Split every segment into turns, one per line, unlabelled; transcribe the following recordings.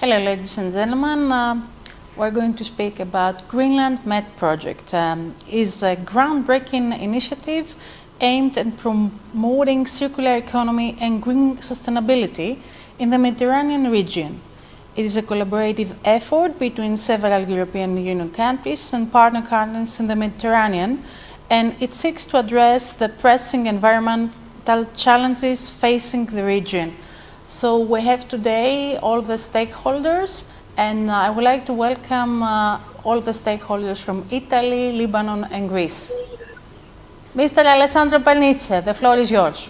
Hello, ladies and gentlemen. We're going to speak about Greenland Med project. Is a groundbreaking initiative aimed at promoting circular economy and green sustainability in the Mediterranean region. It is a collaborative effort between several European Union countries and partner countries in the Mediterranean, and it seeks to address the pressing environmental challenges facing the region. So we have today all the stakeholders, and I would like to welcome all the stakeholders from Italy, Lebanon, and Greece. Mr. Alessandro Pernice, the floor is yours.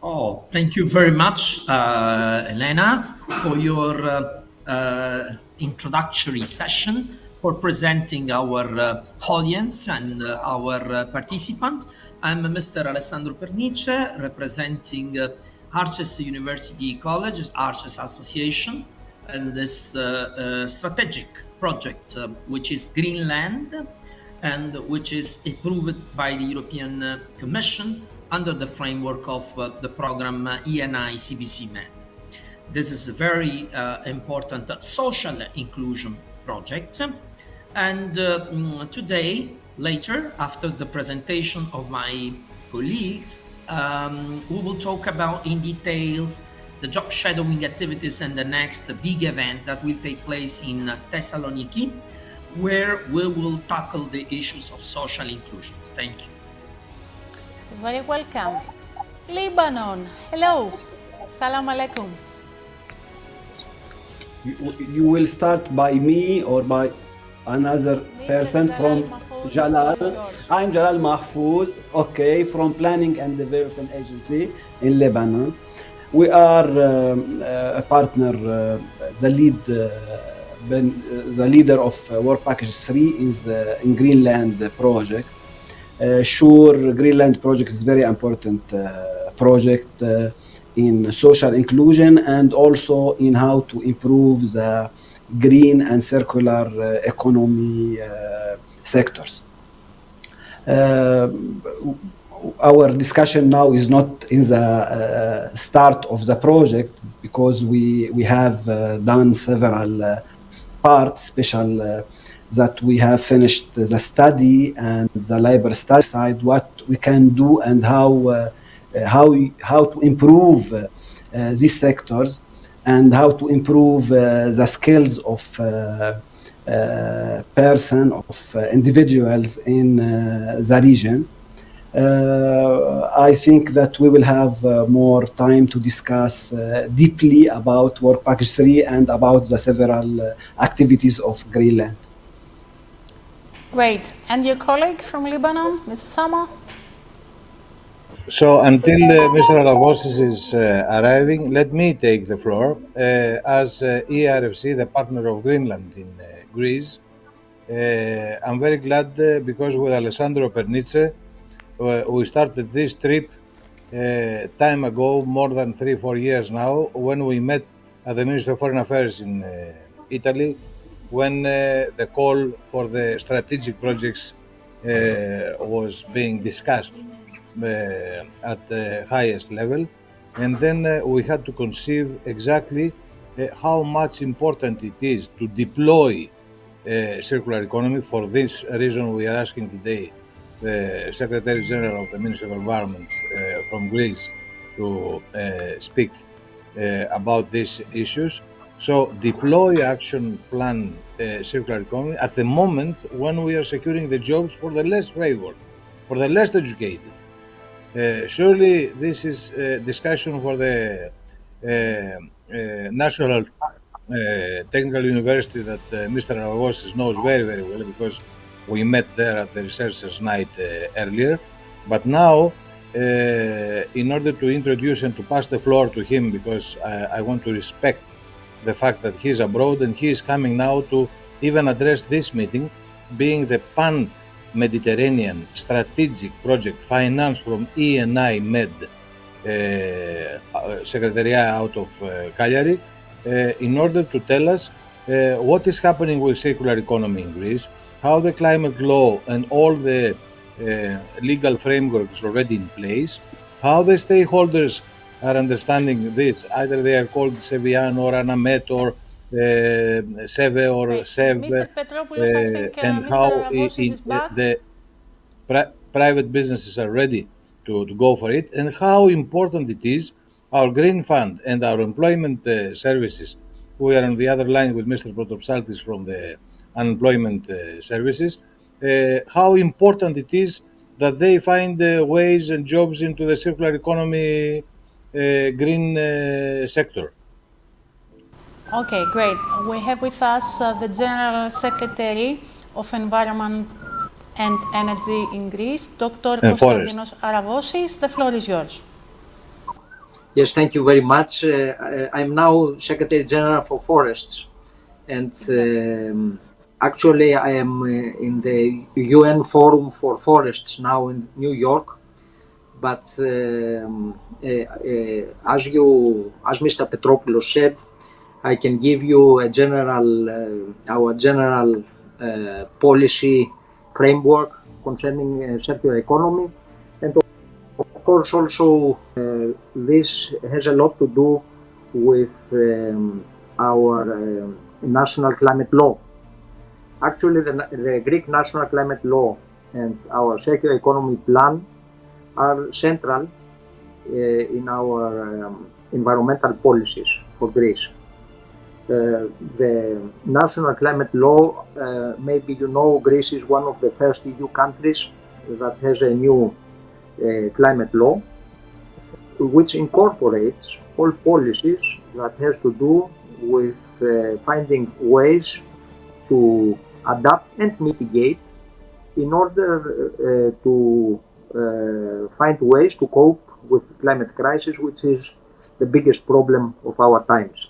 Oh, thank you very much, Elena, for your introductory session, for presenting our audience and our participant. I'm Mr. Alessandro Pernice, representing Arches University College, Arches Association, and this strategic project, which is Greenland, and which is approved by the European Commission under the framework of the program ENI CBC Med. This is a very important social inclusion project. And today, later, after the presentation of my colleagues, we will talk about in details the job shadowing activities and the next big event that will take place in Thessaloniki, where we will tackle the issues of social inclusions. Thank you.
Very welcome. Lebanon, hello. Salam alaikum.
You will start by me or by another person from Jalal. I'm Jalal Mahfouz, okay, from Planning and Development Agency in Lebanon. We are a partner, the leader of Work Package 3 is in Greenland project. Sure, Greenland project is very important project in social inclusion and also in how to improve the green and circular economy sectors. Our discussion now is not in the start of the project because we have done several parts, special that we have finished the study and the labor study side, what we can do and how to improve these sectors and how to improve the skills of individuals in the region. I think that we will have more time to discuss deeply about Work Package 3 and about the several activities of Greenland.
Great. And your colleague from Lebanon, Mrs. Sama?
So until Mr. Aravossis is arriving, let me take the floor. As ERFC, the partner of Greenland in Greece, I'm very glad because with Alessandro Pernice, we started this trip time ago, more than 3-4 years now, when we met at the Ministry of Foreign Affairs in Italy, when the call for the strategic projects was being discussed at the highest level. And then we had to conceive exactly how much important it is to deploy circular economy. For this reason, we are asking today the Secretary General of the Ministry of Environment from Greece to speak about these issues. So deploy action plan circular economy at the moment when we are securing the jobs for the less favored, for the less educated. Surely this is a discussion for the National Technical University that Mr. Aravossis knows very, very well because we met there at the Researchers' Night earlier. But now, in order to introduce and to pass the floor to him, because I want to respect the fact that he's abroad and he is coming now to even address this meeting, being the Pan-Mediterranean Strategic Project financed from ENI Med Secretariat out of Cagliari, in order to tell us what is happening with circular economy in Greece, how the climate law and all the legal framework is already in place, how the stakeholders are understanding this. Either they are called Sevian or Anamet or Seve or
Great.
Sev,
Mr. Petropoulos, I think
and
Mr.
how
Aravossis is back.
the private businesses are ready to go for it, and how important it is our green fund and our employment services. We are on the other line with Mr. Protopsaltis from the unemployment services. How important it is that they find ways and jobs into the circular economy green sector.
Okay, great. We have with us the General Secretary of Environment and Energy in Greece, Dr.
And forest.
Konstantinos Aravossis. The floor is yours.
Yes, thank you very much. I'm now Secretary General for Forests, and actually I am in the UN Forum for Forests now in New York. But as Mr. Petropoulos said, I can give you a our general policy framework concerning circular economy, and of course also this has a lot to do with our national climate law. Actually, the Greek national climate law and our circular economy plan are central in our environmental policies for Greece. The national climate law, maybe you know, Greece is one of the first EU countries that has a new climate law, which incorporates all policies that has to do with finding ways to adapt and mitigate in order to find ways to cope with climate crisis, which is the biggest problem of our times.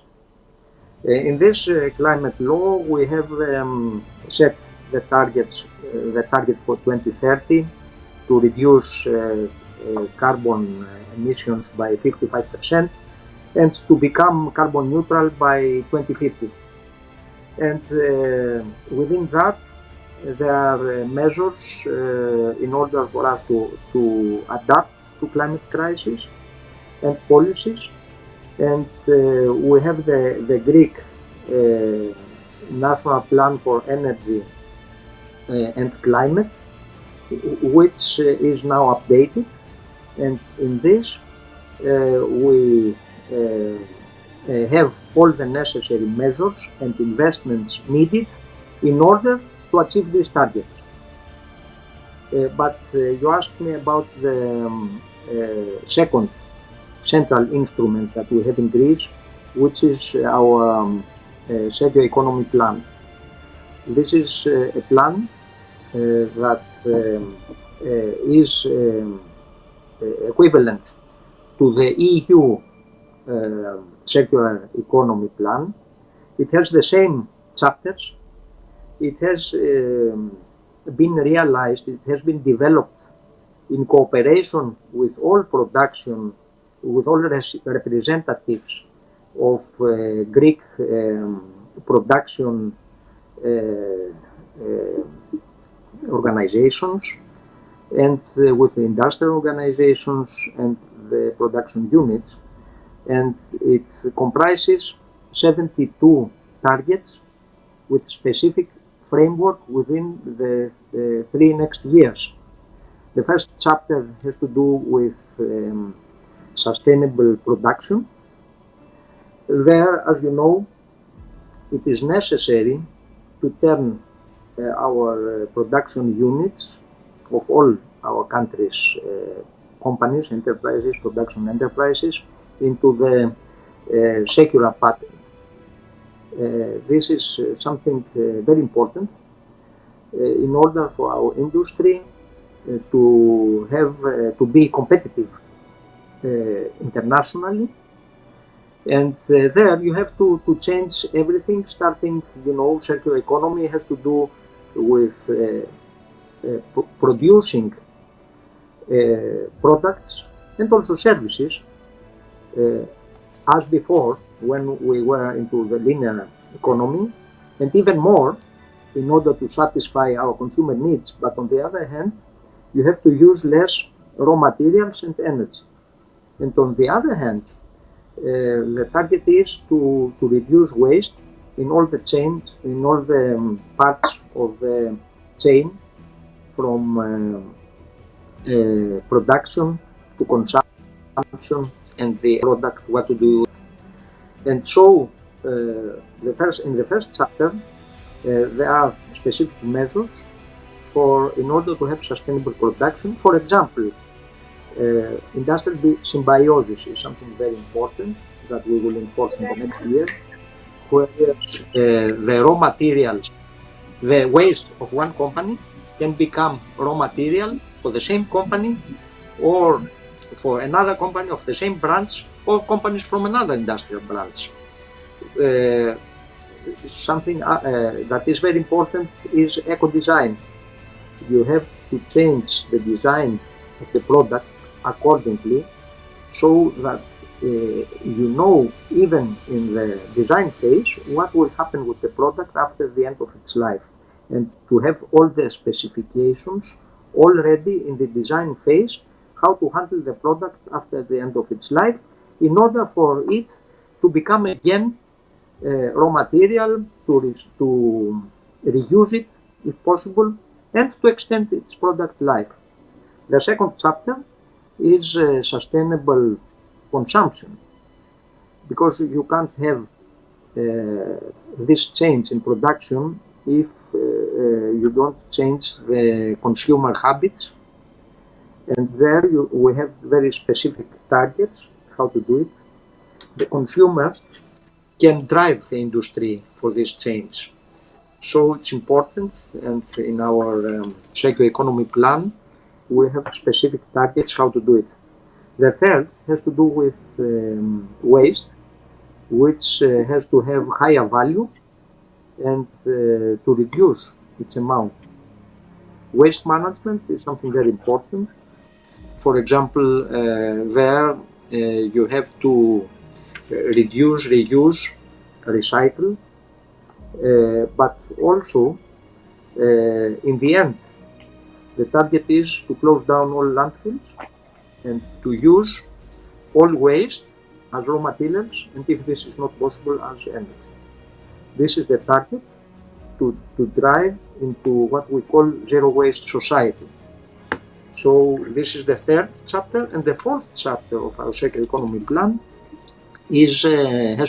In this climate law, we have set the target for 2030 to reduce carbon emissions by 55% and to become carbon neutral by 2050. And within that, there are measures in order for us to adapt to climate crisis and policies. And we have the Greek National Plan for Energy and Climate, which is now updated. And in this, we have all the necessary measures and investments needed in order to achieve these targets. But you asked me about the second central instrument that we have in Greece, which is our circular economy plan. This is a plan that is equivalent to the EU circular economy plan. It has the same chapters. It has been realized, it has been developed in cooperation with all production, with all representatives of Greek production organizations and with the industrial organizations and the production units. And it comprises 72 targets with specific framework within the 3 next years. The first chapter has to do with sustainable production. There, as you know, it is necessary to turn our production units of all our country's companies, enterprises, production enterprises, into the circular pattern. This is something very important in order for our industry to have to be competitive internationally. And there you have to change everything, starting, you know, circular economy has to do with producing products and also services as before when we were into the linear economy, and even more in order to satisfy our consumer needs. But on the other hand, you have to use less raw materials and energy. And on the other hand, the target is to reduce waste in all the chains, in all the parts of the chain, from production to consumption and the product, what to do. And so, in the first chapter, there are specific measures in order to have sustainable production. For example, industrial symbiosis is something very important that we will enforce in the next year, where the raw materials, the waste of one company can become raw material for the same company or for another company of the same branch or companies from another industrial branch. Something that is very important is eco-design. You have to change the design of the product accordingly, so that you know, even in the design phase, what will happen with the product after the end of its life, and to have all the specifications already in the design phase, how to handle the product after the end of its life, in order for it to become again raw material, to reuse it if possible, and to extend its product life. The second chapter is sustainable consumption, because you can't have this change in production if you don't change the consumer habits. And there we have very specific targets how to do it. The consumer can drive the industry for this change. So it's important, and in our socio-economy plan, we have specific targets how to do it. The third has to do with waste, which has to have higher value and to reduce its amount. Waste management is something very important. For example, there you have to reduce, reuse, recycle, but also in the end, the target is to close down all landfills and to use all waste as raw materials, and if this is not possible, as energy. This is the target to drive into what we call zero waste society. So this is the third chapter, and the fourth chapter of our circular economy plan has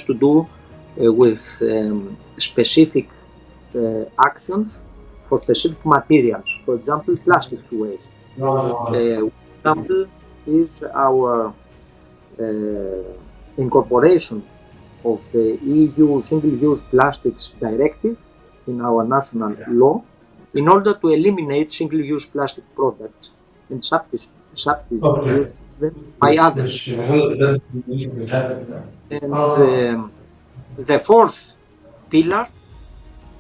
to do with specific actions for specific materials. For example, plastics waste. Example is our incorporation of the EU Single-Use Plastics Directive in our national law, in order to eliminate single-use plastic products and substitute them by others. And the fourth pillar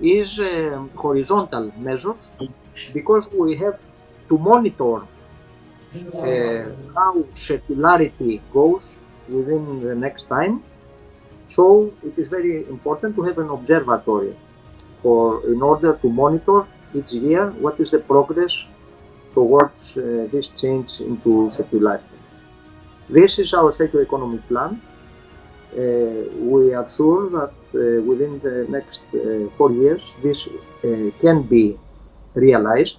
is horizontal measures, because we have to monitor how circularity goes within the next time. So it is very important to have an observatory in order to monitor each year what is the progress towards this change into circularity. This is our socio-economy plan. We are sure that within the next 4 years this can be realized,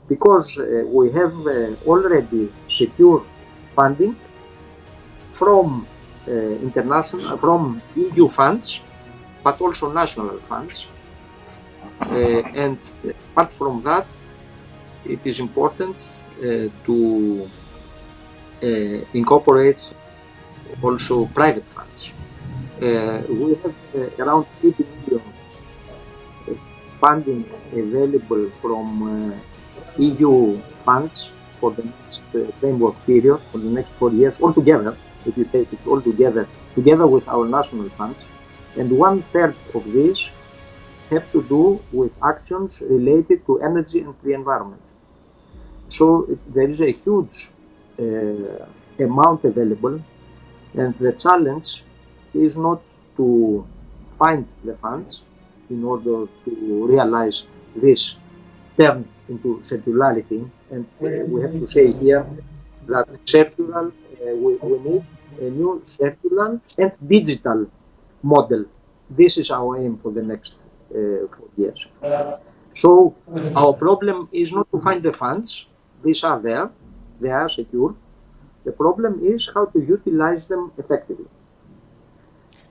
because we have already secured funding from from EU funds, but also national funds. And apart from that, it is important to incorporate also private funds. We have around 80 million funding available from EU funds for the next framework period, for the next 4 years altogether, if you take it all together with our national funds. And 1/3 of these have to do with actions related to energy and the environment. So there is a huge amount available, and the challenge is not to find the funds in order to realize this turn into circularity. And we have to say here that circular we need a new circular and digital model. This is our aim for the next 4 years. So our problem is not to find the funds. These are there. They are secure. The problem is how to utilize them effectively.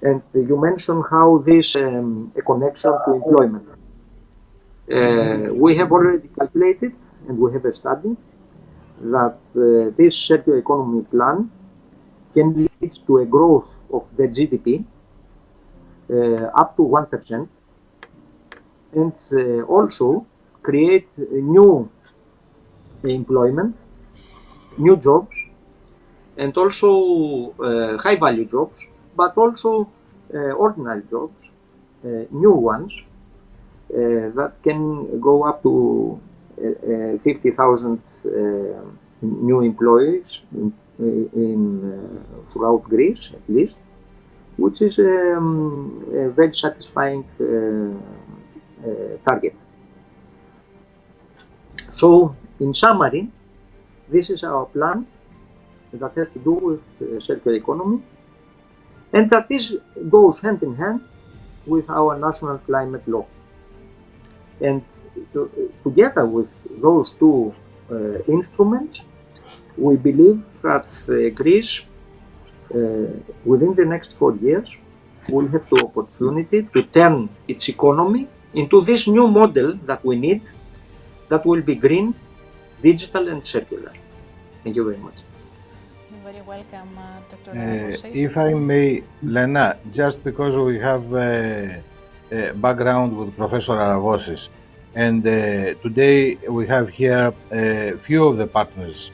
And you mentioned how this a connection to employment. We have already calculated, and we have a study, that this circular economy plan can lead to a growth of the GDP up to 1%, and also create new employment, new jobs, and also high-value jobs, but also ordinary jobs, new ones, that can go up to 50,000 new employees throughout Greece, at least, which is a very satisfying target. So, in summary, this is our plan that has to do with circular economy, and that this goes hand in hand with our national climate law. And together with those two instruments, we believe that Greece, within the next 4 years, will have the opportunity to turn its economy into this new model that we need, that will be green, digital, and circular. Thank you very much.
You're very welcome, Dr. Aravossis.
If I may, Lena, just because we have a background with Professor Aravossis, and today we have here a few of the partners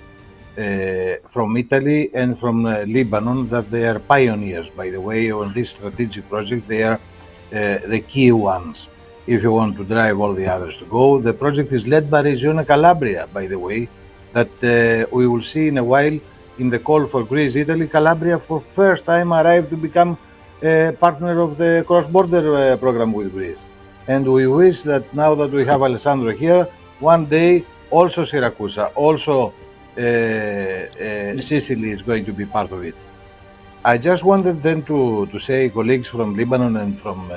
from Italy and from Lebanon, that they are pioneers, by the way, on this strategic project. They are the key ones, if you want to drive all the others to go. The project is led by Regione Calabria, by the way, that we will see in a while in the call for Greece, Italy. Calabria for first time arrived to become a partner of the cross-border program with Greece. And we wish that now that we have Alessandro here, one day also Siracusa, also Sicily is going to be part of it. I just wanted then to say, colleagues from Lebanon and from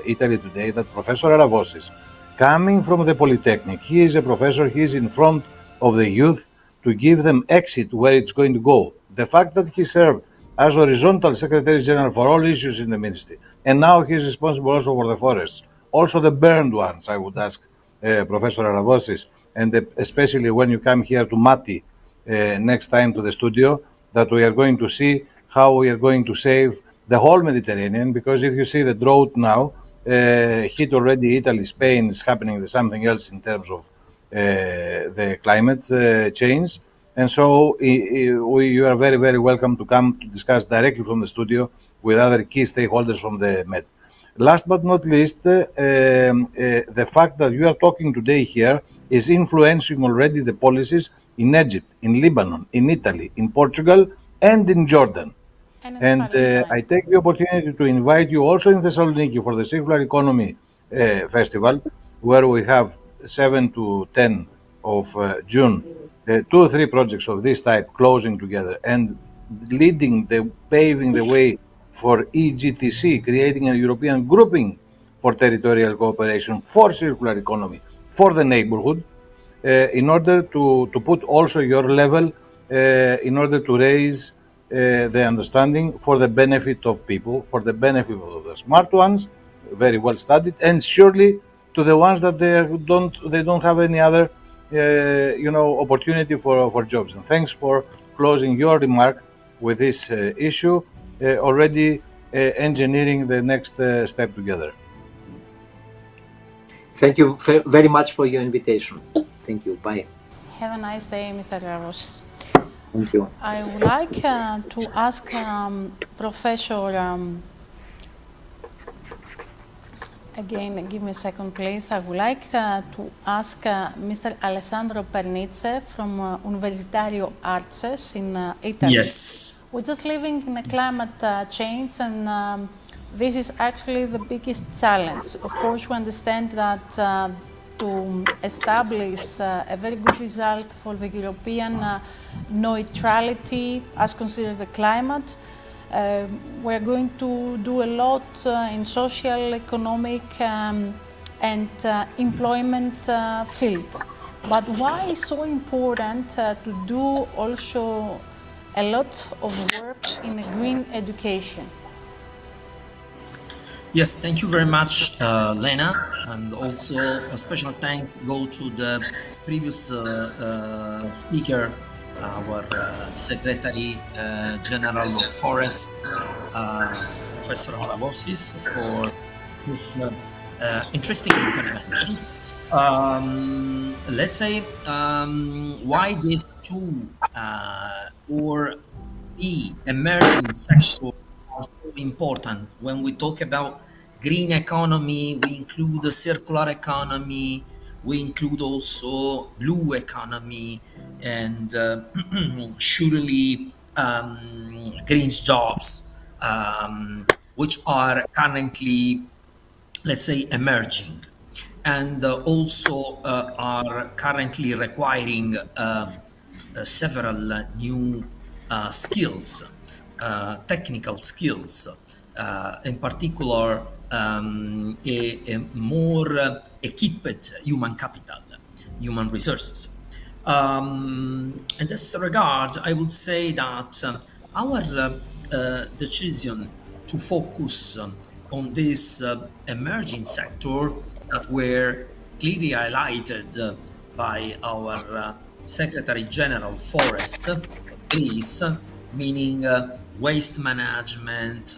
Italy today, that Professor Aravossis, coming from the Polytechnic, he is a professor, he is in front of the youth to give them exit where it's going to go. The fact that he served as horizontal Secretary General for all issues in the ministry, and now he is responsible also for the forests, also the burned ones, I would ask Professor Aravossis, and especially when you come here to Mati next time to the studio, that we are going to see how we are going to save the whole Mediterranean, because if you see the drought now, hit already Italy, Spain, is happening something else in terms of the climate change. And so you are very, very welcome to come to discuss directly from the studio with other key stakeholders from the Med. Last but not least, the fact that you are talking today here is influencing already the policies in Egypt, in Lebanon, in Italy, in Portugal, and in Jordan. And I take the opportunity to invite you also in Thessaloniki for the Circular Economy Festival, where we have 7 to 10 of June, 2 or 3 projects of this type closing together and paving the way for EGTC, creating a European grouping for territorial cooperation, for circular economy, for the neighborhood, in order to put also your level, in order to raise the understanding for the benefit of people, for the benefit of the smart ones, very well studied, and surely to the ones that they don't have any other opportunity for jobs. And thanks for closing your remark with this issue, already engineering the next step together.
Thank you very much for your invitation. Thank you. Bye.
Have a nice day, Mr. Aravossis.
Thank you.
I would like to ask Professor, again, give me a second, please. I would like to ask Mr. Alessandro Pernice from Universitario Arces in Italy.
Yes.
We're just living in a climate change, and this is actually the biggest challenge. Of course, we understand that to establish a very good result for the European neutrality as considered the climate. We're going to do a lot in social, economic and employment field. But why is so important to do also a lot of work in green education?
Yes, thank you very much, Lena, and also a special thanks go to the previous speaker, our Secretary General of Forest, Professor Aravossis, for this interesting intervention. Let's say why these two or the emerging sectors are so important. When we talk about green economy, we include the circular economy, we include also blue economy, and surely green jobs, which are currently, let's say, emerging, and also are currently requiring several new skills, technical skills, in particular a more equipped human capital, human resources. In this regard, I will say that our decision to focus on this emerging sector that were clearly highlighted by our Secretary General of Forest, Greece, meaning waste management,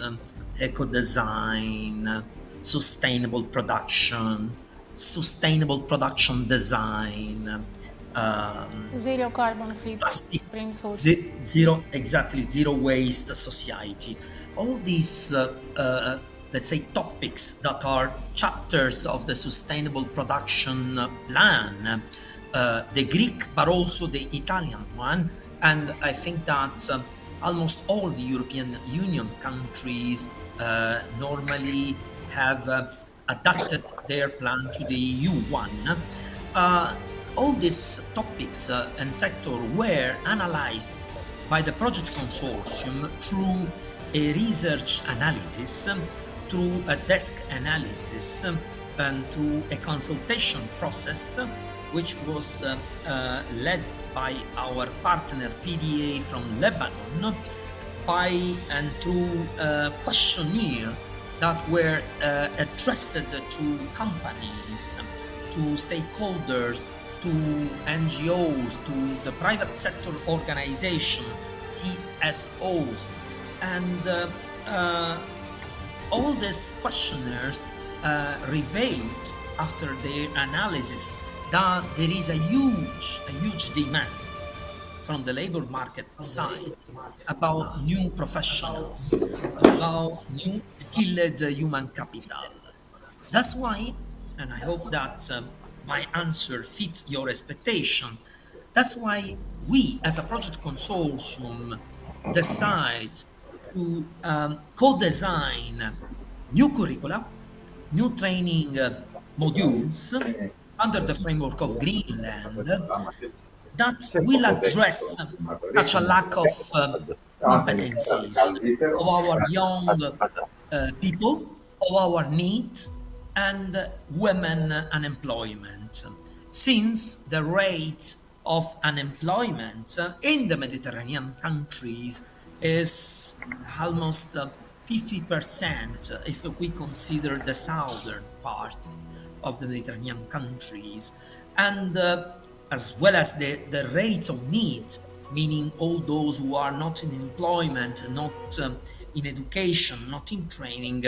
eco design, sustainable production design,
Zero carbon
plastic,
footprint.
zero waste society. All these, let's say, topics that are chapters of the sustainable production plan, the Greek, but also the Italian one. And I think that almost all the European Union countries normally have adapted their plan to the EU one. All these topics and sector were analyzed by the project consortium through a research analysis, through a desk analysis, and through a consultation process, which was led by our partner PDA from Lebanon, and through a questionnaire that were addressed to companies, to stakeholders, to NGOs, to the private sector organizations, CSOs, and all these questionnaires revealed after their analysis that there is a huge demand from the labor market side about new professionals, about new skilled human capital. That's why, and I hope that my answer fits your expectation, that's why we as a project consortium decide to co-design new curricula, new training modules under the framework of Greenland that will address such a lack of competencies of our young people, of our need, and women unemployment. Since the rate of unemployment in the Mediterranean countries is almost 50% if we consider the southern parts of the Mediterranean countries, and as well as the rates of need, meaning all those who are not in employment, not in education, not in training,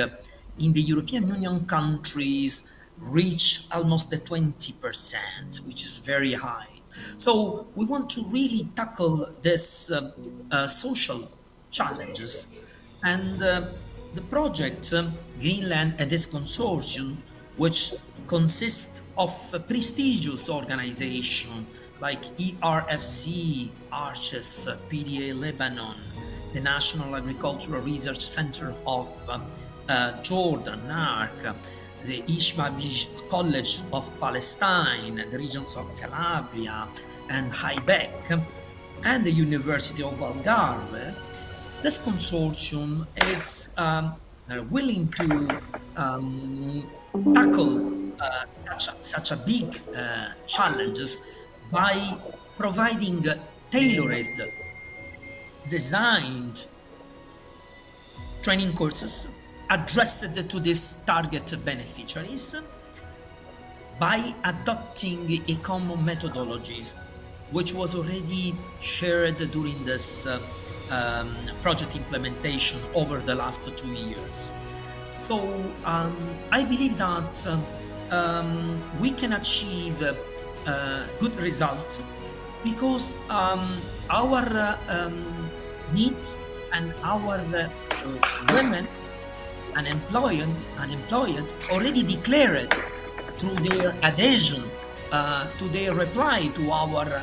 in the European Union countries reach almost the 20%, which is very high. So we want to really tackle this social challenges. And the project Greenland and this consortium, which consists of prestigious organizations like ERFC, ARCHES, PDA Lebanon, the National Agricultural Research Center of Jordan, NARC, the Ishmael College of Palestine, the regions of Calabria and Haybeck, and the University of Algarve, this consortium is willing to tackle such a big challenges by providing tailored, designed training courses addressed to these target beneficiaries by adopting a common methodologies which was already shared during this project implementation over the last 2 years. So I believe that we can achieve good results because our needs and our women unemployed already declared through their adhesion to their reply to our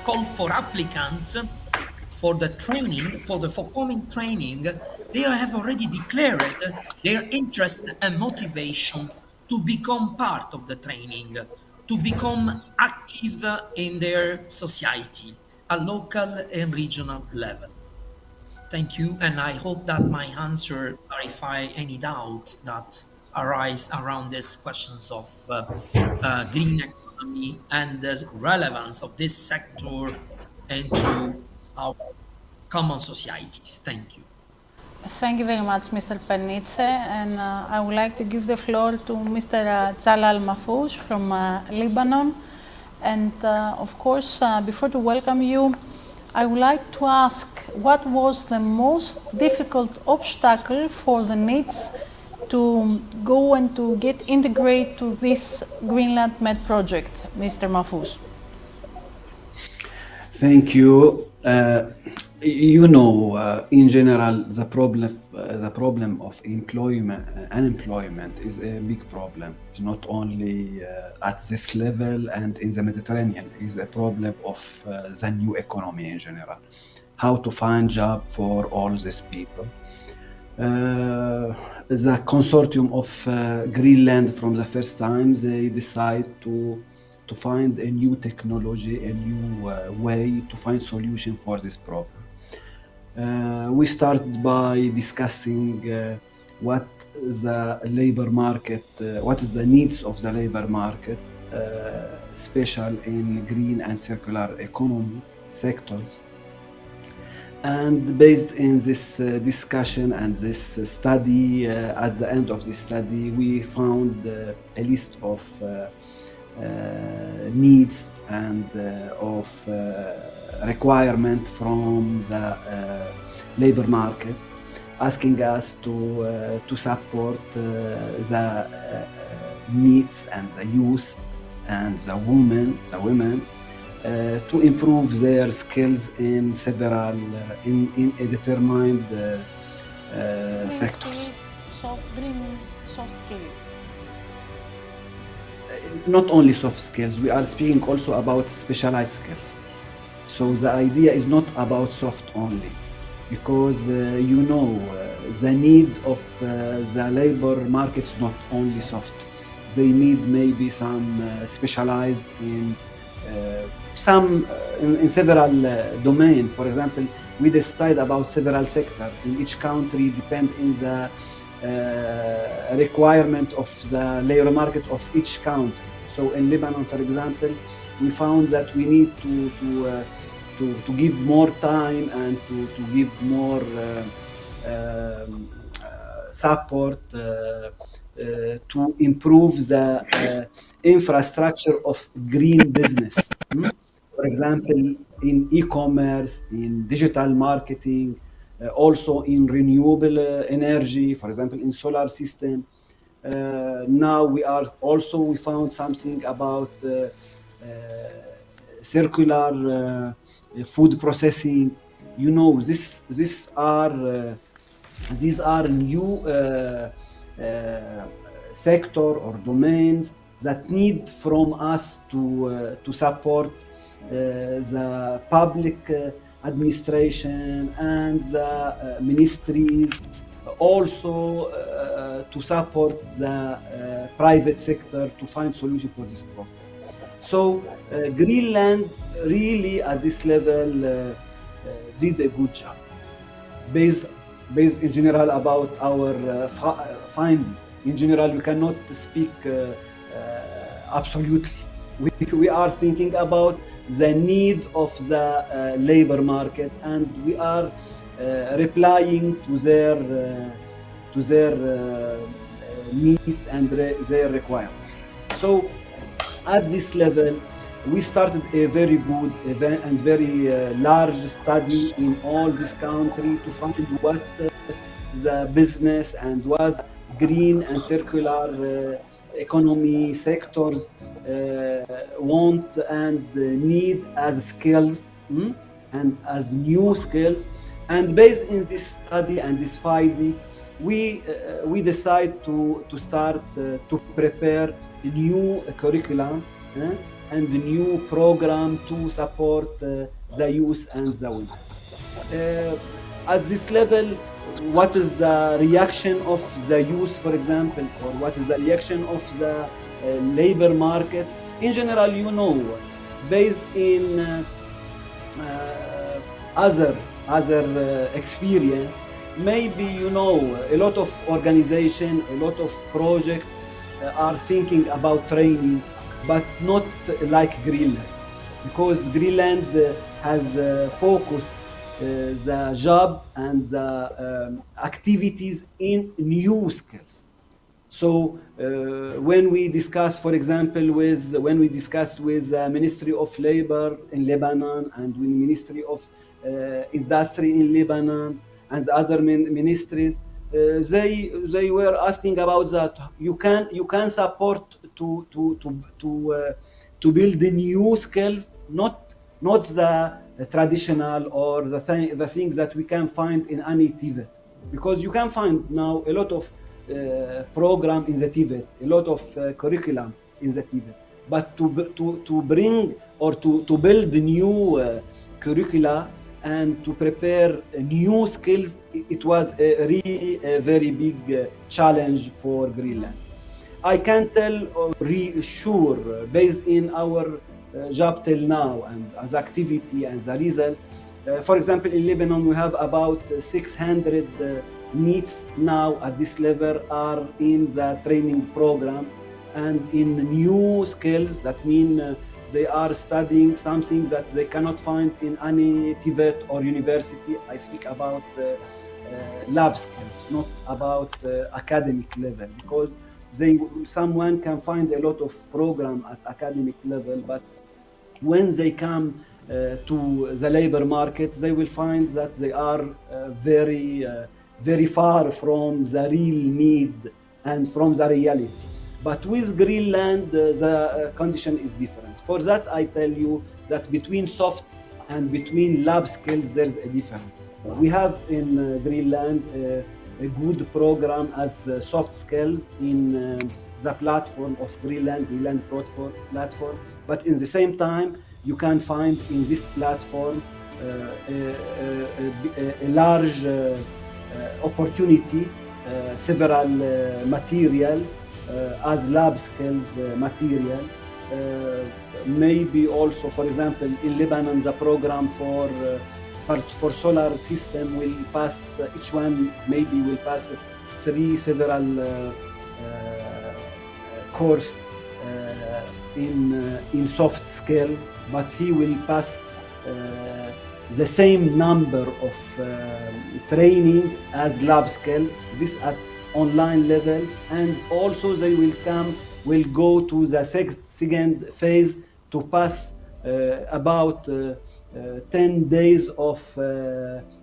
call for applicants for the training, for the forthcoming training, they have already declared their interest and motivation to become part of the training, to become active in their society at local and regional level. Thank you, and I hope that my answer clarify any doubts that arise around these questions of green economy and the relevance of this sector into our common societies. Thank you.
Thank you very much, Mr. Pernice. And I would like to give the floor to Mr. Jalal Mahfouz from Lebanon. And of course, before to welcome you, I would like to ask what was the most difficult obstacle for the NEETs to go and to get integrated to this Greenland Med project, Mr. Mahfouz?
Thank you. In general, the problem of unemployment is a big problem. It's not only at this level and in the Mediterranean. It's a problem of the new economy in general. How to find job for all these people. The consortium of Greenland, from the first time, they decide to find a new technology, a new way to find solution for this problem. We started by discussing what the labor market, what is the needs of the labor market, especially in green and circular economy sectors. And based in this discussion and this study, at the end of this study, we found a list of needs and of requirement from the labor market, asking us to support the needs and the youth and the women to improve their skills in several in a determined sectors.
Soft skills.
Not only soft skills, we are speaking also about specialized skills. So the idea is not about soft only, because the need of the labor market is not only soft. They need maybe some specialized in several domains. For example, we decide about several sectors. In each country depend in the requirement of the labor market of each country. So in Lebanon, for example, we found that we need to give more time and to give more support to improve the infrastructure of green business. For example, in e-commerce, in digital marketing, also in renewable energy, for example, in solar system. Now we found something about circular food processing. These are new sector or domains that need from us to support the public administration and the ministries, also to support the private sector to find solution for this problem. So Greenland really at this level did a good job based in general about our finding. In general, we cannot speak absolutely. We are thinking about the need of the labor market, and we are replying to their needs and their requirements. So at this level, we started a very good event and very large study in all this country to find what the business and was green and circular economy sectors want and need as skills and as new skills. And based in this study and this finding, we decide to start to prepare a new curriculum and a new program to support the youth and the women. At this level, what is the reaction of the youth, for example, or what is the reaction of the labor market? In general, you know, based in other experience, maybe you know a lot of organization, a lot of projects are thinking about training, but not like Greenland, because Greenland has focused the job and the activities in new skills. So when we discuss, for example, when we discussed with the Ministry of Labor in Lebanon and with the Ministry of Industry in Lebanon and other ministries, they were asking about that. You can support to build the new skills, not the traditional or the things that we can find in any TVET, because you can find now a lot of program in the TVET, a lot of curriculum in the TVET, but to bring or to build new curricula and to prepare new skills, it was really a very big challenge for Greenland. I can tell or reassure, based in our job till now and as activity and the result. For example, in Lebanon, we have about 600 needs now at this level are in the training program and in new skills. That means they are studying something that they cannot find in any TVET or university. I speak about lab skills, not about academic level, because someone can find a lot of program at academic level, but when they come to the labor market, they will find that they are very far from the real need and from the reality. But with Greenland, the condition is different. For that, I tell you that between soft and between lab skills, there's a difference. We have in Greenland a good program as soft skills in the platform of Greenland platform. But in the same time, you can find in this platform a large opportunity, several materials as lab skills materials. Maybe also, for example, in Lebanon, the program for solar system will pass, each one maybe will pass several course in soft skills, but he will pass the same number of training as lab skills, this at online level, and also they will go to the second phase to pass about 10 days of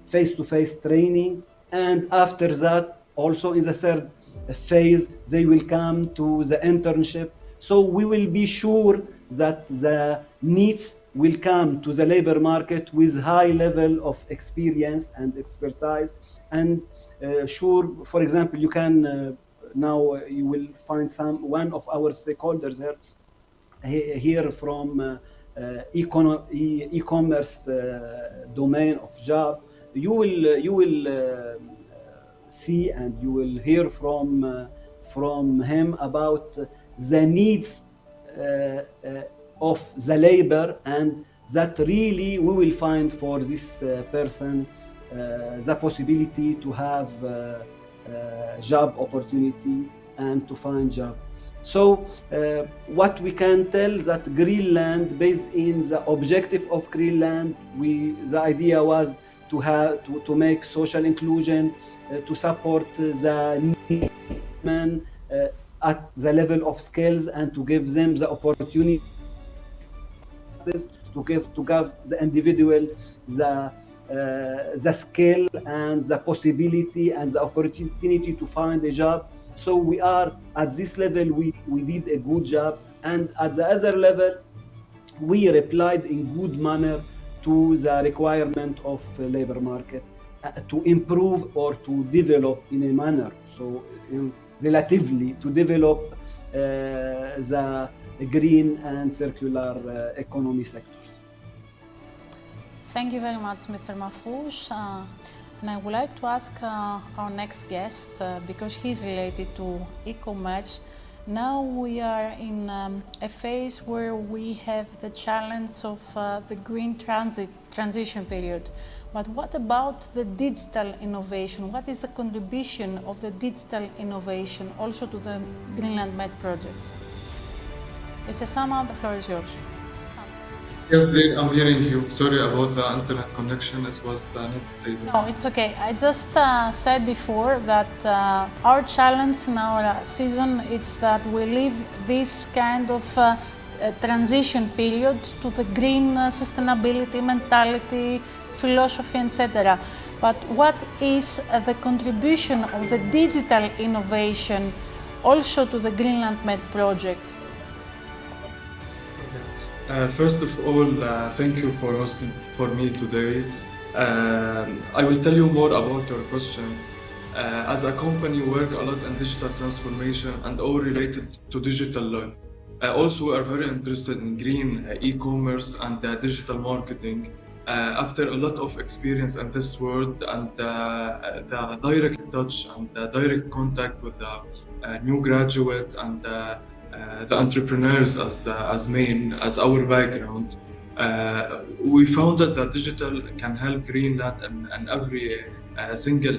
face-to-face training, and after that also in the third phase they will come to the internship. So we will be sure that the needs will come to the labor market with high level of experience and expertise. And sure, for example, you can now you will find one of our stakeholders here from e-commerce domain of job. You will see and you will hear from him about the needs of the labor, and that really we will find for this person the possibility to have job opportunity and to find job. So what we can tell that Greenland, based in the objective of Greenland, the idea was to make social inclusion, to support the men at the level of skills, and to give them the opportunity to give the individual the skill and the possibility and the opportunity to find a job. So we are at this level, we did a good job, and at the other level we replied in good manner to the requirement of labor market to improve or to develop in a manner, so relatively to develop the green and circular economy sectors.
Thank you very much, Mr. Mahfouz. And I would like to ask our next guest, because he's related to e-commerce. Now we are in a phase where we have the challenge of the green transition period. But what about the digital innovation? What is the contribution of the digital innovation also to the Greenland Med project? Mr. Sama, the floor is yours.
Yes, I'm hearing you. Sorry about the internet connection. It was not stable.
No, it's okay. I just said before that our challenge in our season is that we live this kind of transition period to the green sustainability mentality, philosophy, etc. But what is the contribution of the digital innovation also to the Greenland Med project?
First of all, thank you for hosting for me today. I will tell you more about your question. As a company, we work a lot in digital transformation and all related to digital life. Also, we are very interested in green e-commerce and digital marketing. After a lot of experience in this world and the direct touch and the direct contact with new graduates and the entrepreneurs as our background, we found that digital can help Greenland in every single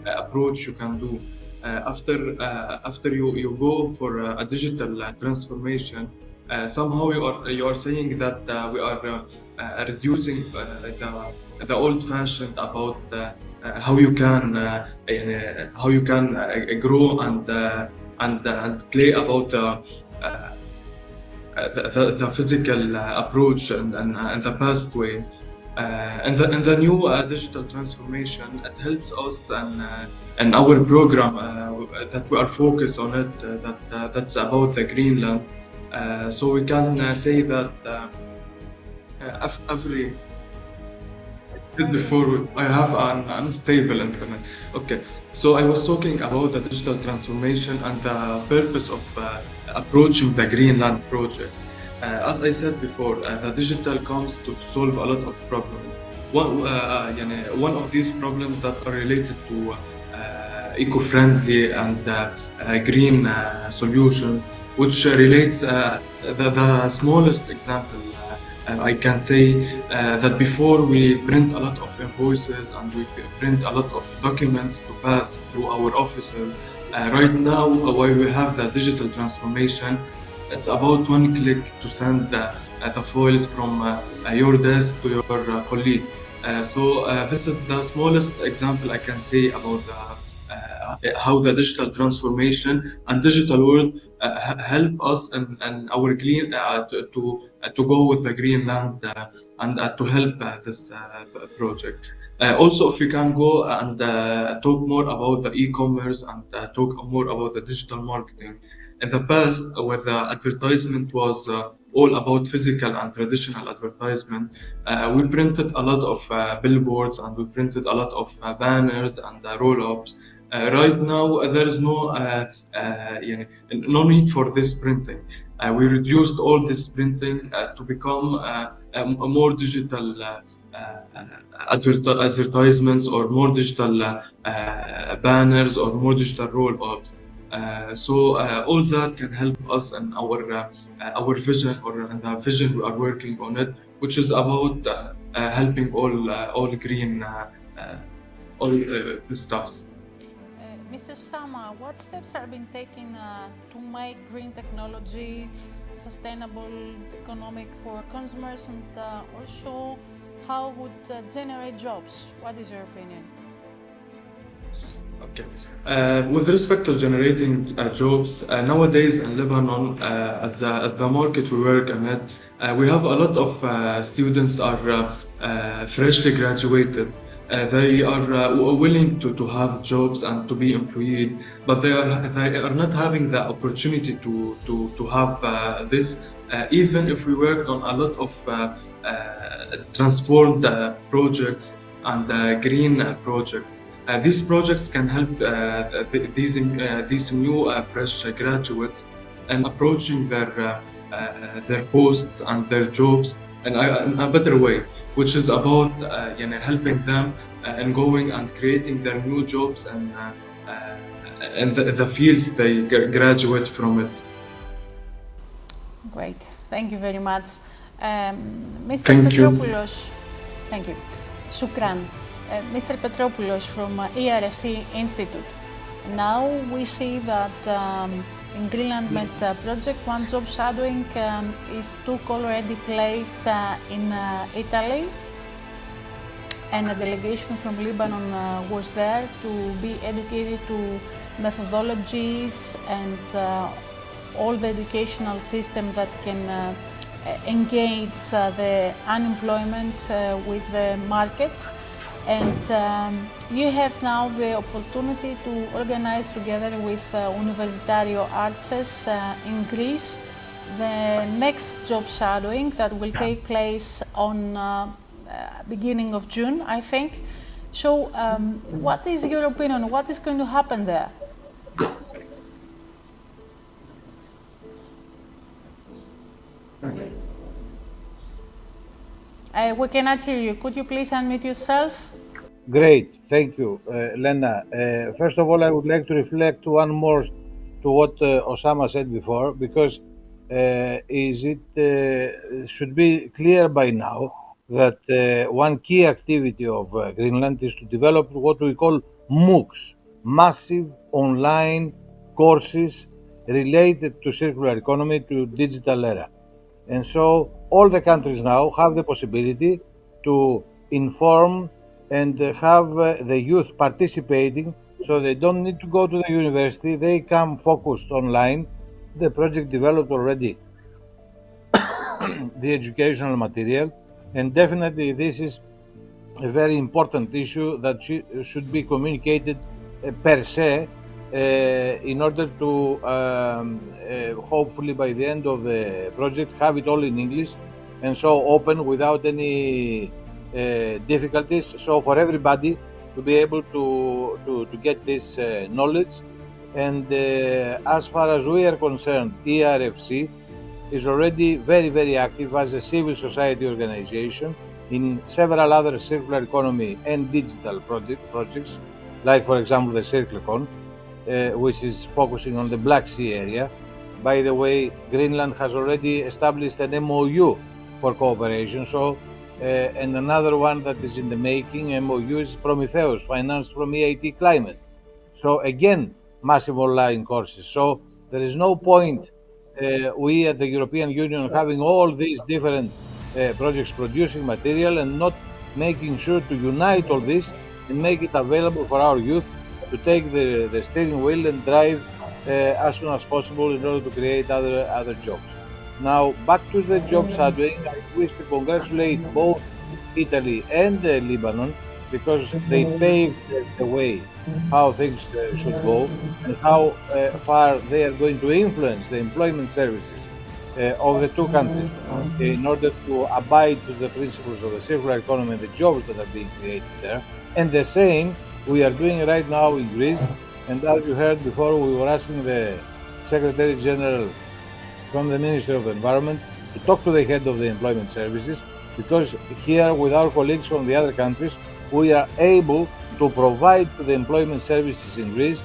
approach you can do. After you go for a digital transformation, somehow you are saying that we are reducing the old-fashioned about how you can grow and play about the physical approach and the past way. In the new digital transformation, it helps us and our program that we are focused on it. That's about the Greenland. So we can say that every before I have an unstable internet. Okay, so I was talking about the digital transformation and the purpose of approaching the Greenland project. As I said before, the digital comes to solve a lot of problems. One of these problems that are related to eco-friendly and green solutions, which relates the smallest example. I can say that before we print a lot of invoices and we print a lot of documents to pass through our offices. Right now, while we have the digital transformation, it's about one click to send the files from your desk to your colleague. So this is the smallest example I can say about how the digital transformation and digital world help us and our green to go with the Greenland and to help this project. Also, if we can go and talk more about the e-commerce and talk more about the digital marketing. In the past, where the advertisement was all about physical and traditional advertisement, we printed a lot of billboards and we printed a lot of banners and roll-ups. Right now, there is no need for this printing. We reduced all this printing to become more digital advertisements or more digital banners or more digital roll-ups. All that can help us in our vision or in the vision we are working on it, which is about helping all green all stuffs.
Mr. Sama, what steps are being taken to make green technology sustainable, economic for consumers, and also how would generate jobs? What is your opinion?
Okay. With respect to generating jobs, nowadays in Lebanon, at the market we work in it, we have a lot of students are freshly graduated. They are willing to have jobs and to be employed, but they are not having the opportunity to have this. Even if we worked on a lot of transformed projects and green projects. These projects can help these new fresh graduates in approaching their posts and their jobs in a better way, which is about helping them in going and creating their new jobs and the fields they graduate from it.
Great, thank you very much. Mr.
Thank you.
Petropoulos, thank you. Shukran. Mr. Petropoulos from ERFC Institute. Now we see that in Greenland Met project, one job shadowing took already place in Italy, and a delegation from Lebanon was there to be educated to methodologies and all the educational system that can engage the unemployment with the market. And you have now the opportunity to organize together with Universitario Artes in Greece the next job shadowing that will take place on beginning of June, I think. So what is your opinion? What is going to happen there? We cannot hear you. Could you please unmute yourself?
Great, thank you, Lena. First of all, I would like to reflect one more to what Osama said before, because should be clear by now that one key activity of Greenland is to develop what we call MOOCs, massive online courses related to circular economy, to digital era. And so all the countries now have the possibility to inform and have the youth participating, so they don't need to go to the university, they come focused online. The project developed already the educational material, and definitely this is a very important issue that should be communicated per se in order to hopefully by the end of the project have it all in English and so open without any difficulties, so for everybody to be able to get this knowledge. And as far as we are concerned, ERFC is already very active as a civil society organization in several other circular economy and digital projects, like for example the CircleCon, which is focusing on the Black Sea area. By the way, Greenland has already established an MOU for cooperation. So, and another one that is in the making, MOU, is Prometheus, financed from EIT Climate. So again, massive online courses. So there is no point we at the European Union having all these different projects producing material and not making sure to unite all this and make it available for our youth to take the steering wheel and drive as soon as possible in order to create other jobs. Now, back to the job shadowing, I wish to congratulate both Italy and Lebanon, because they paved the way how things should go and how far they are going to influence the employment services of the two countries in order to abide to the principles of the circular economy and the jobs that are being created there. And the same we are doing right now in Greece. And as you heard before, we were asking the Secretary General from the Ministry of the Environment to talk to the head of the employment services because here with our colleagues from the other countries, we are able to provide to the employment services in Greece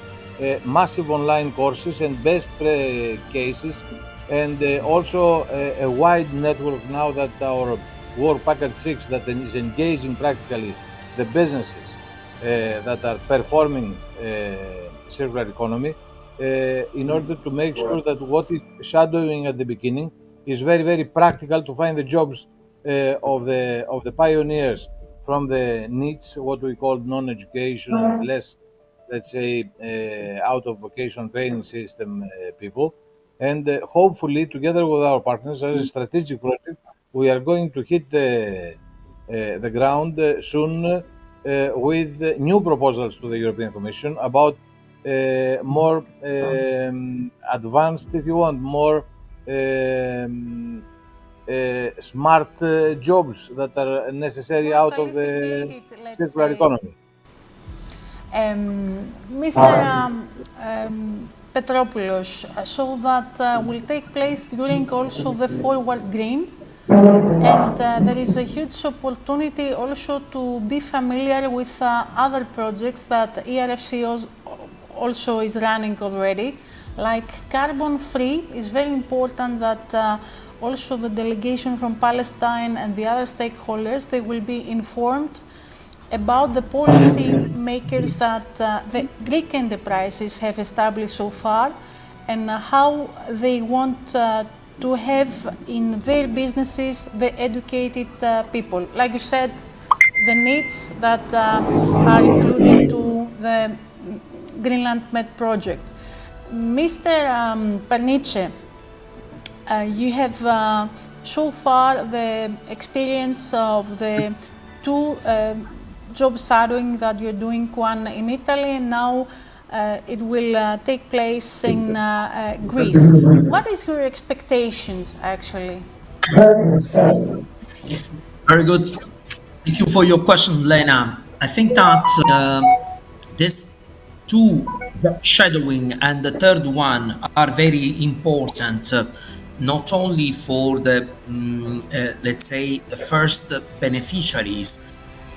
massive online courses and best cases, and also a wide network now that our Work Package 6 that is engaging practically the businesses that are performing circular economy in order to make sure that what is shadowing at the beginning is very, very practical to find the jobs of the pioneers from the needs, what we call non-education and less, let's say, out of vocation training system people. And hopefully, together with our partners, as a strategic project, we are going to hit the ground soon with new proposals to the European Commission about more advanced, if you want, more smart jobs that are necessary
More
out of the
qualificated, let's
circular
say.
economy.
Mr. Petropoulos, so that will take place during also the Forward Green, and there is a huge opportunity also to be familiar with other projects that ERFC also is running already, like carbon free. Is very important that also the delegation from Palestine and the other stakeholders, they will be informed about the policy makers that the Greek enterprises have established so far, and how they want to have in their businesses the educated people. Like you said, the needs that are included to the Greenland Med project. Mr. Pernice, you have so far the experience of the two job shadowing that you're doing, one in Italy, and now it will take place in Greece. What is your expectations, actually?
Very good. Thank you for your question, Lena. I think that these two shadowing and the third one are very important, not only for the, let's say, the first beneficiaries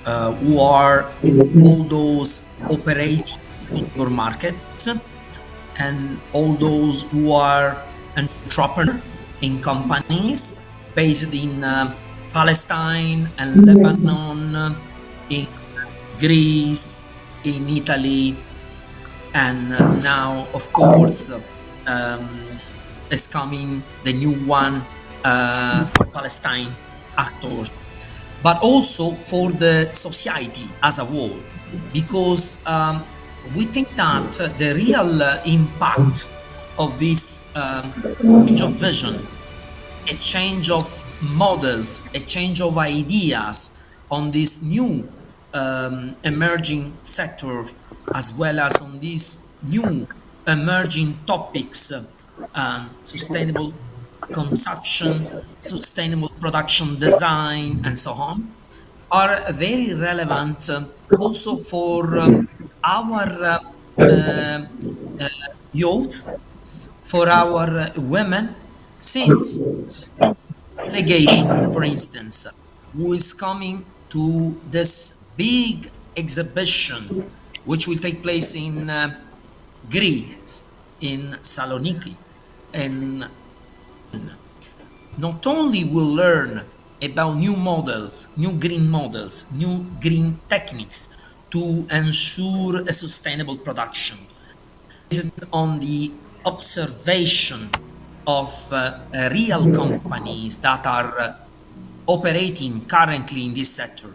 who are all those operating in your market and all those who are entrepreneurs in companies based in Palestine and Lebanon, in Greece, in Italy, and now, of course, is coming the new one for Palestine actors, but also for the society as a whole, because we think that the real impact of this change of vision, a change of models, a change of ideas on this new emerging sector, as well as on these new emerging topics, sustainable consumption, sustainable production design, and so on, are very relevant also for our youth, for our women, since delegation, for instance, who is coming to this big exhibition, which will take place in Greece, in Saloniki, and not only will learn about new models, new green techniques to ensure a sustainable production, based on the observation of real companies that are operating currently in this sector,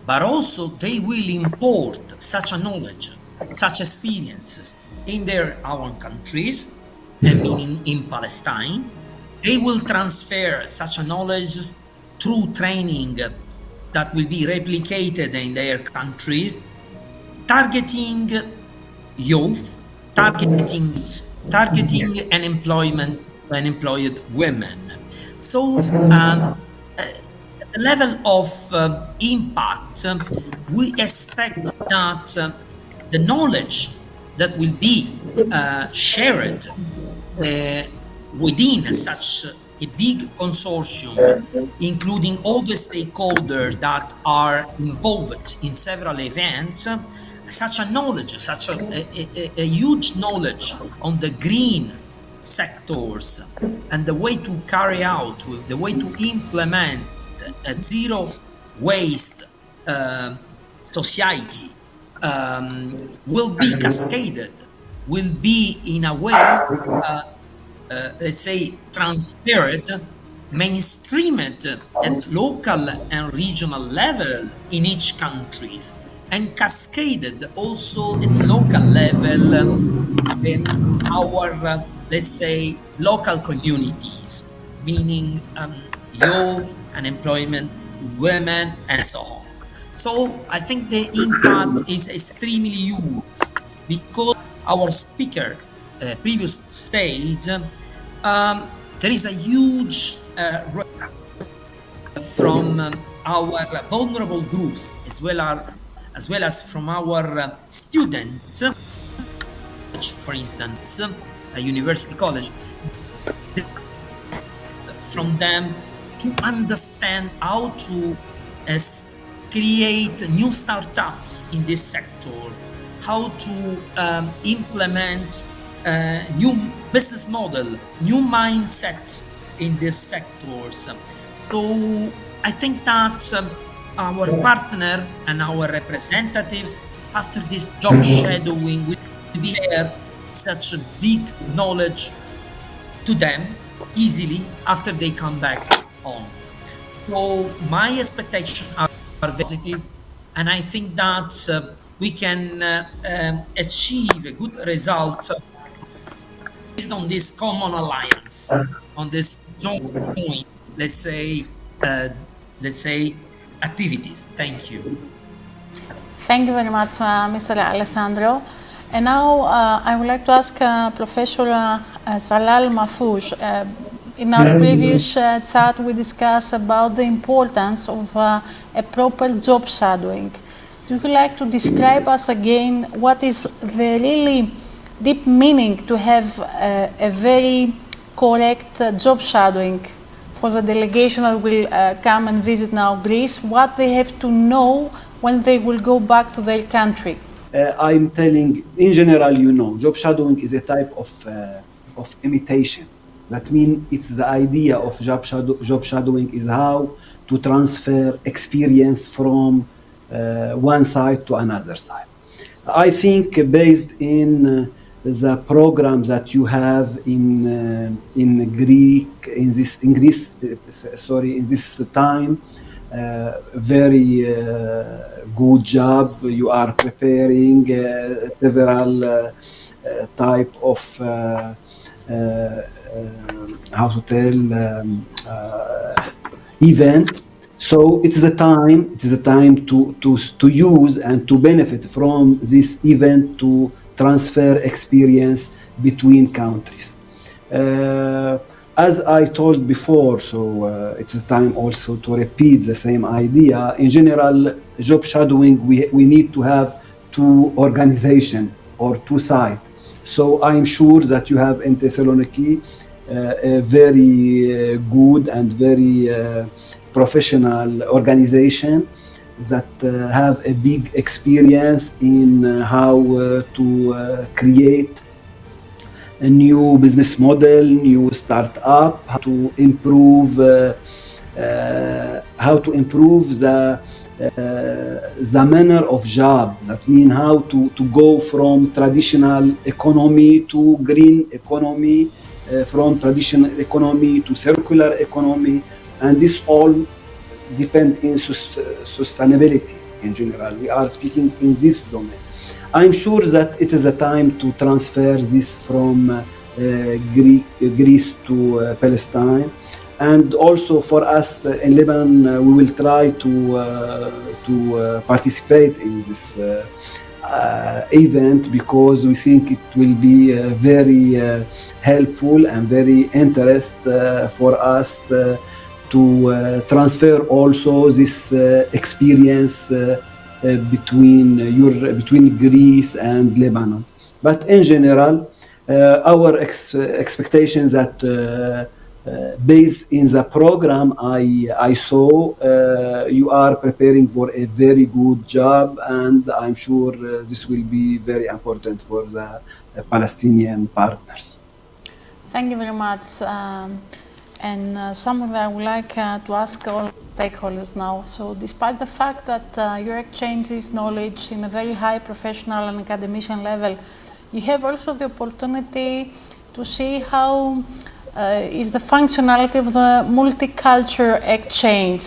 but also they will import such a knowledge, such experiences in their own countries, meaning in Palestine. They will transfer such a knowledge through training that will be replicated in their countries, targeting youth, targeting unemployed women. So the level of impact, we expect that the knowledge that will be shared within such a big consortium, including all the stakeholders that are involved in several events, such a knowledge, such a huge knowledge on the green sectors and the way to carry out, the way to implement a zero waste society will be cascaded, will be in a way, let's say, transferred, mainstreamed at local and regional level in each countries, and cascaded also at local level in our, let's say, local communities, meaning youth, unemployment, women, and so on. So I think the impact is extremely huge because our speaker previous said there is a huge from our vulnerable groups as well as from our students, for instance, a university college, from them to understand how to create new startups in this sector, how to implement new business model, new mindset in these sectors. So I think that our partner and our representatives, after this job shadowing, will be here such a big knowledge to them easily after they come back home. So my expectations are positive, and I think that we can achieve a good result based on this common alliance, on this joint, let's say, activities. Thank you.
Thank you very much, Mr. Alessandro. And now I would like to ask Professor Zalal Mahfouz. In our previous chat, we discussed about the importance of a proper job shadowing. Would you like to describe us again what is the really deep meaning to have a very correct job shadowing for the delegation that will come and visit now Greece, what they have to know when they will go back to their country?
I'm telling, in general, job shadowing is a type of imitation. That means it's the idea of job shadowing is how to transfer experience from one side to another side. I think based in the programs that you have in this time, very good job. You are preparing several type of event. So it's the time to use and to benefit from this event to transfer experience between countries. As I told before, so it's the time also to repeat the same idea. In general, job shadowing, we need to have two organizations or two sides. So I'm sure that you have in Thessaloniki a very good and very professional organization that have a big experience in how to create a new business model, new startup, how to improve the manner of job. That means how to go from traditional economy to green economy, from traditional economy to circular economy, and this all depend in sustainability in general. We are speaking in this domain. I'm sure that it is a time to transfer this from Greece to Palestine, and also for us in Lebanon, we will try to participate in this event because we think it will be very helpful and very interesting for us to transfer also this experience between Greece and Lebanon. But in general, our expectations that based in the program I saw, you are preparing for a very good job, and I'm sure this will be very important for the Palestinian partners.
Thank you very much. And something that I would like to ask all stakeholders now. So despite the fact that your exchanges knowledge in a very high professional and academician level, you have also the opportunity to see how is the functionality of the multicultural exchange.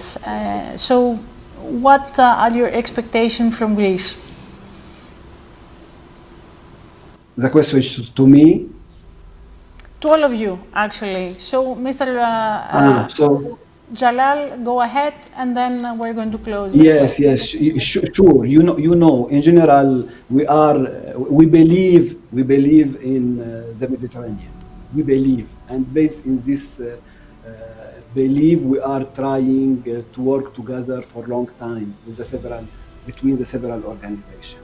So what are your expectations from Greece?
The question is to me.
To all of you, actually. So, Mr.
So
Jalal, go ahead, and then we're going to close.
Yes, sure. You know. In general, we believe in the Mediterranean. We believe, and based in this belief, we are trying to work together for a long time with between the several organizations.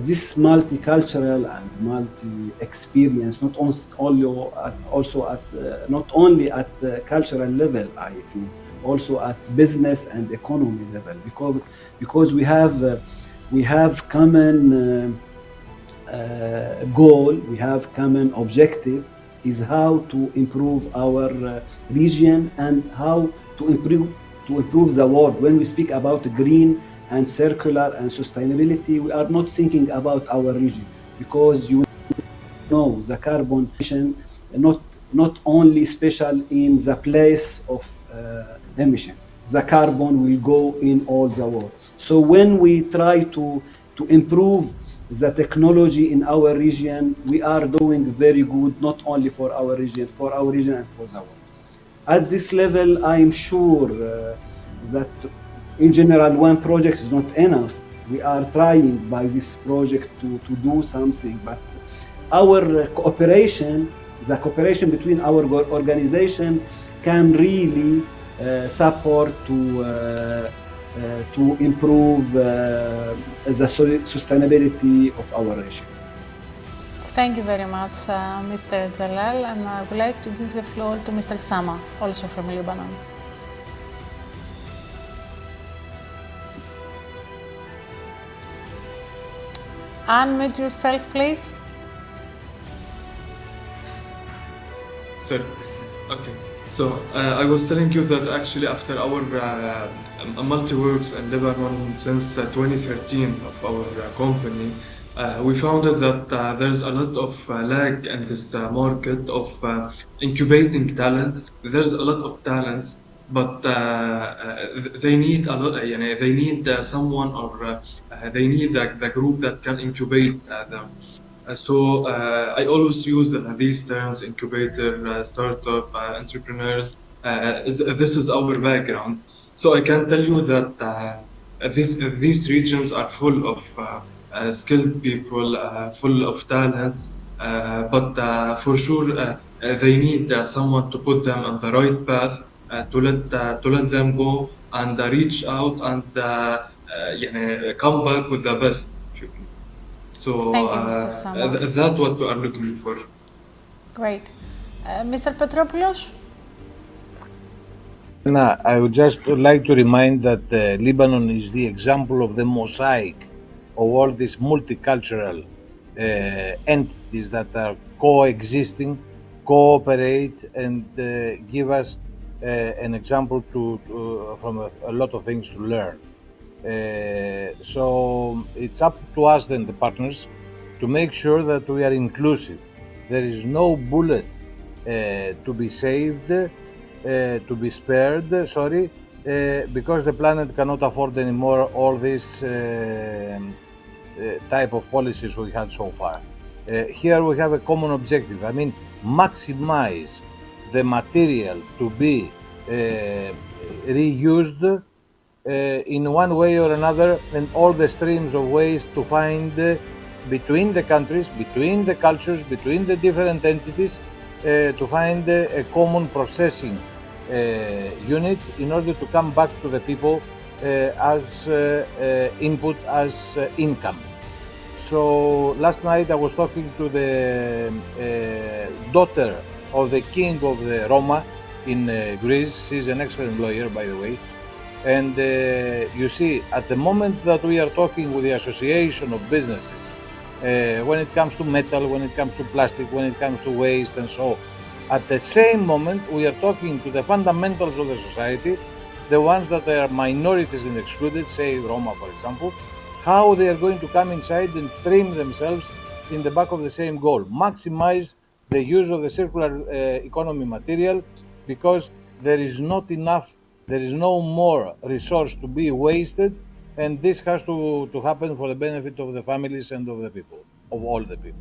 This multicultural and multi-experience, not only at the cultural level, I think, also at business and economy level, because we have common goal, we have common objective, is how to improve our region and how to improve the world. When we speak about green and circular and sustainability, we are not thinking about our region, because you know the carbon emission not only special in the place of emission. The carbon will go in all the world. So when we try to improve the technology in our region, we are doing very good, not only for our region and for the world. At this level, I am sure that in general, one project is not enough. We are trying by this project to do something, but our cooperation, the cooperation between our organization, can really support to improve the sustainability of our region.
Thank you very much, Mr. Jalal, and I would like to give the floor to Mr. Sama, also from Lebanon. Unmute yourself, please.
Sorry. Okay. So I was telling you that actually after our multi-works in Lebanon since 2013 of our company, we found that there's a lot of lag in this market of incubating talents. There's a lot of talents, but they need a lot. They need someone, or they need the group that can incubate them. So I always use these terms: incubator, startup, entrepreneurs. This is our background. So I can tell you that these regions are full of skilled people, full of talents, but for sure they need someone to put them on the right path, to let them go and reach out and come back with the best. So
Thank you, Mr. Sama.
that's what we are looking for.
Great. Mr. Petropoulos?
Now, I would just like to remind that Lebanon is the example of the mosaic of all these multicultural entities that are coexisting, cooperate, and give us an example from a lot of things to learn. So it's up to us then, the partners, to make sure that we are inclusive. There is no bullet to be saved, to be spared, because the planet cannot afford anymore all this type of policies we had so far. Here we have a common objective. I mean, maximize the material to be reused in one way or another, and all the streams of ways to find between the countries, between the cultures, between the different entities, to find a common processing unit in order to come back to the people as input, as income. So last night I was talking to the daughter of the king of the Roma in Greece. He's an excellent lawyer, by the way. And you see, at the moment that we are talking with the Association of Businesses, when it comes to metal, when it comes to plastic, when it comes to waste and so on, at the same moment we are talking to the fundamentals of the society, the ones that are minorities and excluded, say Roma for example, how they are going to come inside and stream themselves in the back of the same goal, maximize the use of the circular economy material, because there is not enough, there is no more resource to be wasted, and this has to happen for the benefit of the families and of the people, of all the people.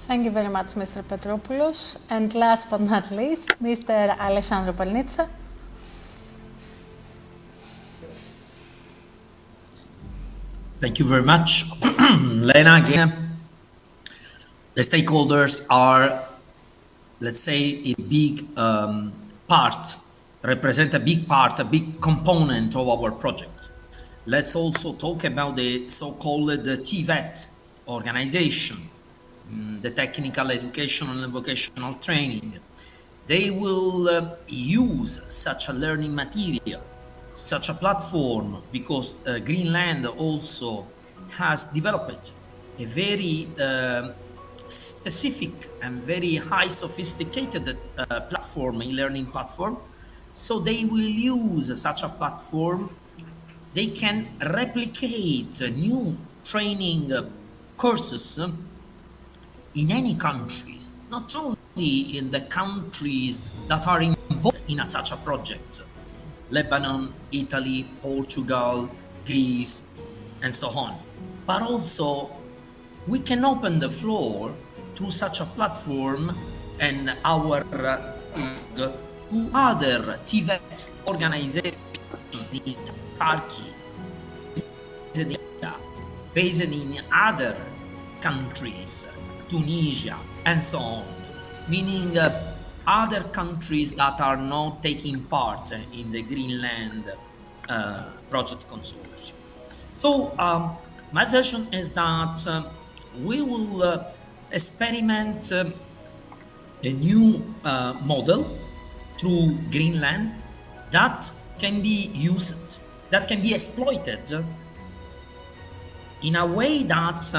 Thank you very much, Mr. Petropoulos. And last but not least, Mr. Alessandro Pernitsa.
Thank you very much, Lena. Again, the stakeholders are, let's say, a big part, represent a big part, a big component of our project. Let's also talk about the so-called TVET organization, the technical educational and vocational training. They will use such a learning material, such a platform, because Greenland also has developed a very specific and very high sophisticated platform, e-learning platform. So they will use such a platform. They can replicate new training courses in any countries, not only in the countries that are involved in such a project, Lebanon, Italy, Portugal, Greece, and so on, but also we can open the floor to such a platform and our to other TVET organizations in Turkey, based in other countries, Tunisia, and so on, meaning other countries that are not taking part in the Greenland project consortium. So my vision is that we will experiment a new model through Greenland that can be used, that can be exploited in a way that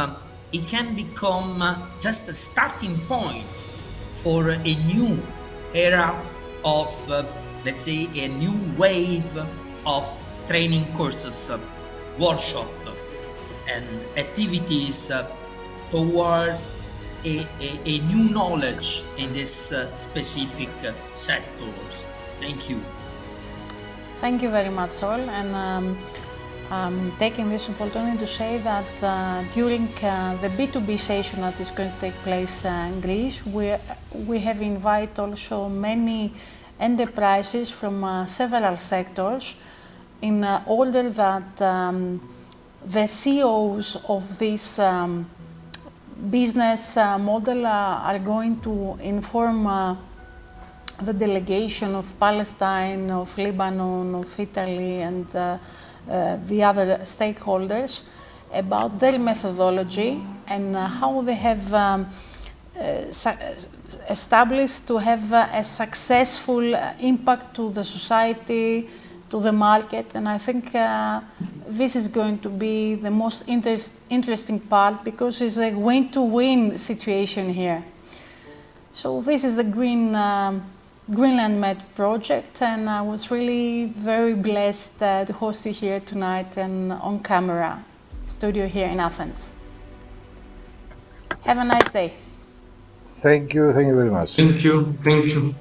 it can become just a starting point for a new era of, let's say, a new wave of training courses, workshop, and activities towards a new knowledge in this specific sectors. Thank you.
Thank you very much all, and taking this opportunity to say that during the B2B session that is going to take place in Greece, we have invited also many enterprises from several sectors in order that the CEOs of this business model are going to inform the delegation of Palestine, of Lebanon, of Italy, and the other stakeholders about their methodology and how they have established to have a successful impact to the society, to the market, and I think this is going to be the most interesting part, because it's a win-to-win situation here. So this is the Greenland Med project, and I was really very blessed to host you here tonight and on camera, studio here in Athens. Have a nice day.
Thank you very much.
Thank you.